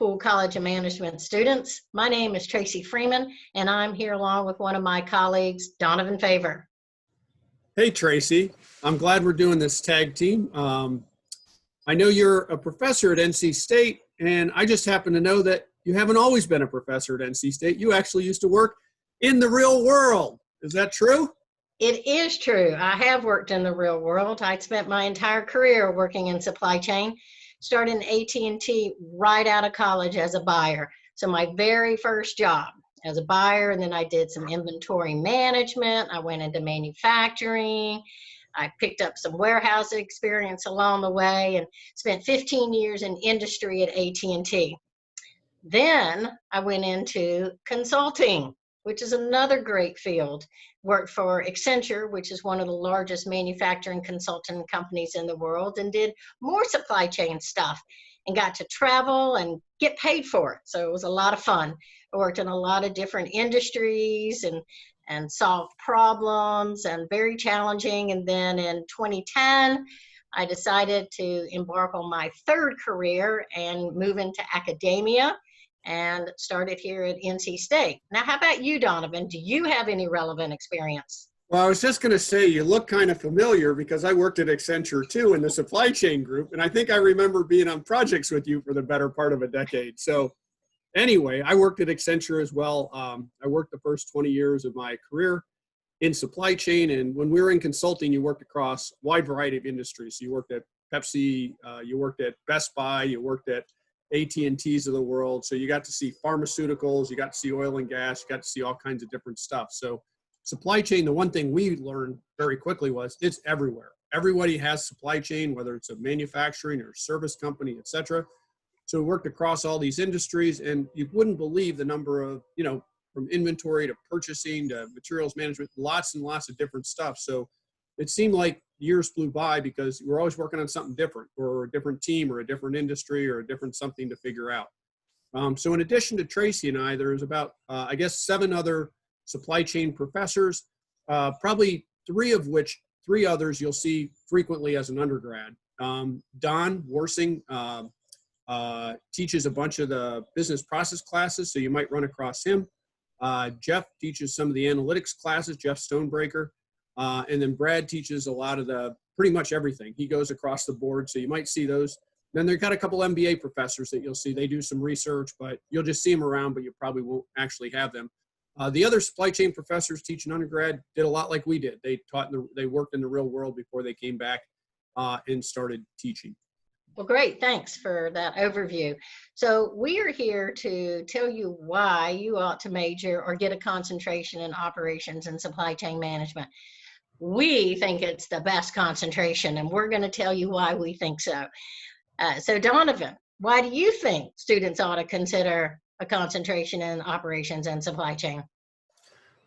School College of Management students. My name is Tracy Freeman, and I'm here along with one of my colleagues, Donovan Favor. Hey, Tracy. I'm glad we're doing this tag team. I know you're a professor at NC State, and I just happen to know that you haven't always been a professor at NC State. You actually used to work in the real world. Is that true? It is true. I have worked in the real world. I spent my entire career working in supply chain, started in AT&T right out of college as a buyer. So my very first job as a buyer, and then I did some inventory management. I went into manufacturing. I picked up some warehouse experience along the way and spent 15 years in industry at AT&T. Then I went into consulting, which is another great field. Worked for Accenture, which is one of the largest manufacturing consulting companies in the world, and did more supply chain stuff and got to travel and get paid for it. So it was a lot of fun. I worked in a lot of different industries and solved problems, and very challenging. And then in 2010, I decided to embark on my third career and move into academia, and started here at NC State. Now, how about you, Donovan? Do you have any relevant experience? Well, I was just going to say you look kind of familiar because I worked at Accenture too in the supply chain group, and I think I remember being on projects with you for the better part of a decade. So anyway, I worked at Accenture as well. I worked the first 20 years of my career in supply chain, and when we were in consulting, you worked across a wide variety of industries. So you worked at Pepsi, you worked at Best Buy, you worked at AT&Ts of the world. So you got to see pharmaceuticals, you got to see oil and gas, you got to see all kinds of different stuff. So supply chain, the one thing we learned very quickly was it's everywhere. Everybody has supply chain, whether it's a manufacturing or service company, et cetera. So we worked across all these industries, and you wouldn't believe the number of, from inventory to purchasing to materials management, lots and lots of different stuff. So it seemed like years flew by because we're always working on something different, or a different team or a different industry or a different something to figure out. So in addition to Tracy and I, there's about, 7 other supply chain professors, probably three others you'll see frequently as an undergrad. Don Worsing teaches a bunch of the business process classes, so you might run across him. Jeff teaches some of the analytics classes, Jeff Stonebreaker. And then Brad teaches a lot of pretty much everything. He goes across the board, so you might see those. Then they've got a couple MBA professors that you'll see. They do some research, but you'll just see them around, but you probably won't actually have them. The other supply chain professors teaching undergrad did a lot like we did. They worked in the real world before they came back and started teaching. Well, great. Thanks for that overview. So we are here to tell you why you ought to major or get a concentration in operations and supply chain management. We think it's the best concentration, and we're going to tell you why we think so. So Donovan, why do you think students ought to consider a concentration in operations and supply chain?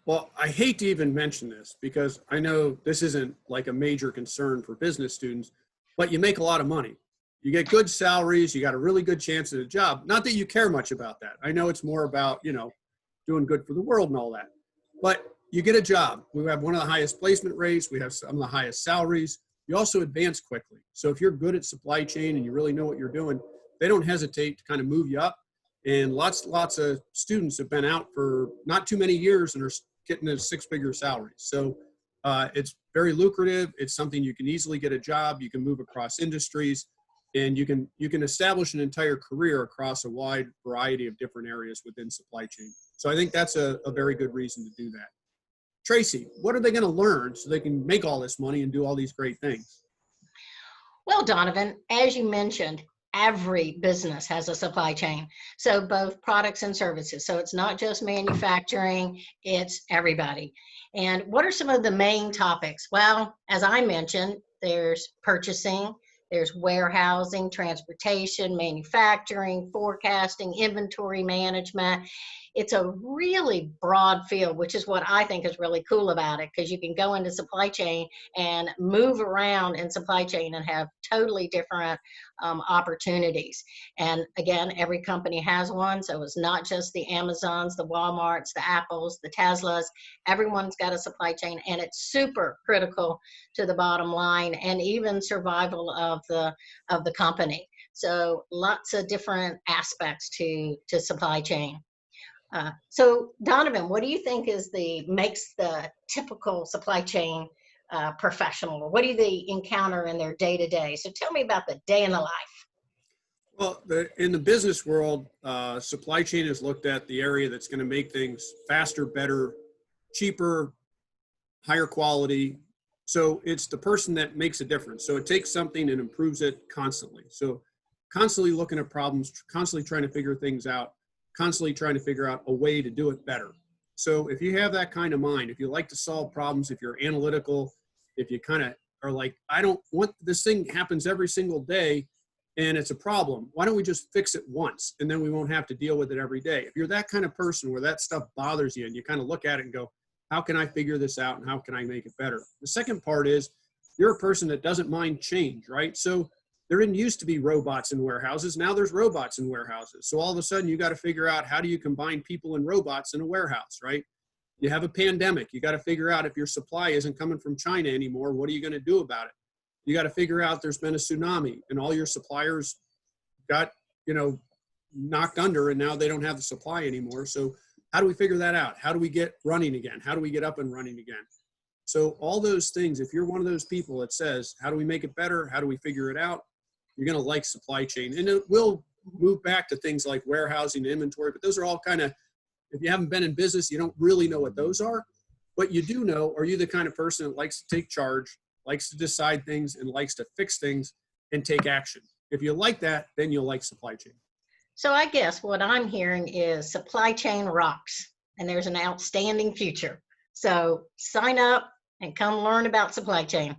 Well, I hate to even mention this because I know this isn't like a major concern for business students, but you make a lot of money. You get good salaries, you got a really good chance at a job. Not that you care much about that. I know it's more about, doing good for the world and all that. But you get a job. We have one of the highest placement rates. We have some of the highest salaries. You also advance quickly. So if you're good at supply chain and you really know what you're doing, they don't hesitate to kind of move you up. And lots of students have been out for not too many years and are getting a 6-figure salary. So it's very lucrative. It's something you can easily get a job. You can move across industries, and you can establish an entire career across a wide variety of different areas within supply chain. So I think that's a very good reason to do that. Tracy, what are they going to learn so they can make all this money and do all these great things? Well, Donovan, as you mentioned, every business has a supply chain. So both products and services. So it's not just manufacturing, it's everybody. And what are some of the main topics? Well, as I mentioned, there's purchasing, there's warehousing, transportation, manufacturing, forecasting, inventory management. It's a really broad field, which is what I think is really cool about it, because you can go into supply chain and move around in supply chain and have totally different opportunities. And again, every company has one. So it's not just the Amazons, the Walmarts, the Apples, the Teslas. Everyone's got a supply chain, and it's super critical to the bottom line and even survival of the company. So lots of different aspects to supply chain. So Donovan, what do you think makes the typical supply chain professional? What do they encounter in their day to day? So tell me about the day in the life. Well, in the business world, supply chain is looked at the area that's going to make things faster, better, cheaper, higher quality. So it's the person that makes a difference. So it takes something and improves it constantly. So constantly looking at problems, constantly trying to figure things out, constantly trying to figure out a way to do it better. So if you have that kind of mind, if you like to solve problems, if you're analytical, if you kind of are like, I don't want this thing happens every single day and it's a problem, why don't we just fix it once and then we won't have to deal with it every day? If you're that kind of person where that stuff bothers you and you kind of look at it and go, how can I figure this out and how can I make it better? The second part is you're a person that doesn't mind change, right? So there didn't used to be robots in warehouses. Now there's robots in warehouses. So all of a sudden you got to figure out how do you combine people and robots in a warehouse, right? You have a pandemic. You got to figure out if your supply isn't coming from China anymore, what are you going to do about it? You got to figure out there's been a tsunami and all your suppliers got, knocked under and now they don't have the supply anymore. So how do we figure that out? How do we get running again? How do we get up and running again? So all those things, if you're one of those people that says, how do we make it better? How do we figure it out? You're going to like supply chain. And it will move back to things like warehousing, inventory, but those are all kind of, if you haven't been in business, you don't really know what those are. But you do know, are you the kind of person that likes to take charge, likes to decide things, and likes to fix things and take action? If you like that, then you'll like supply chain. So I guess what I'm hearing is supply chain rocks and there's an outstanding future. So sign up and come learn about supply chain.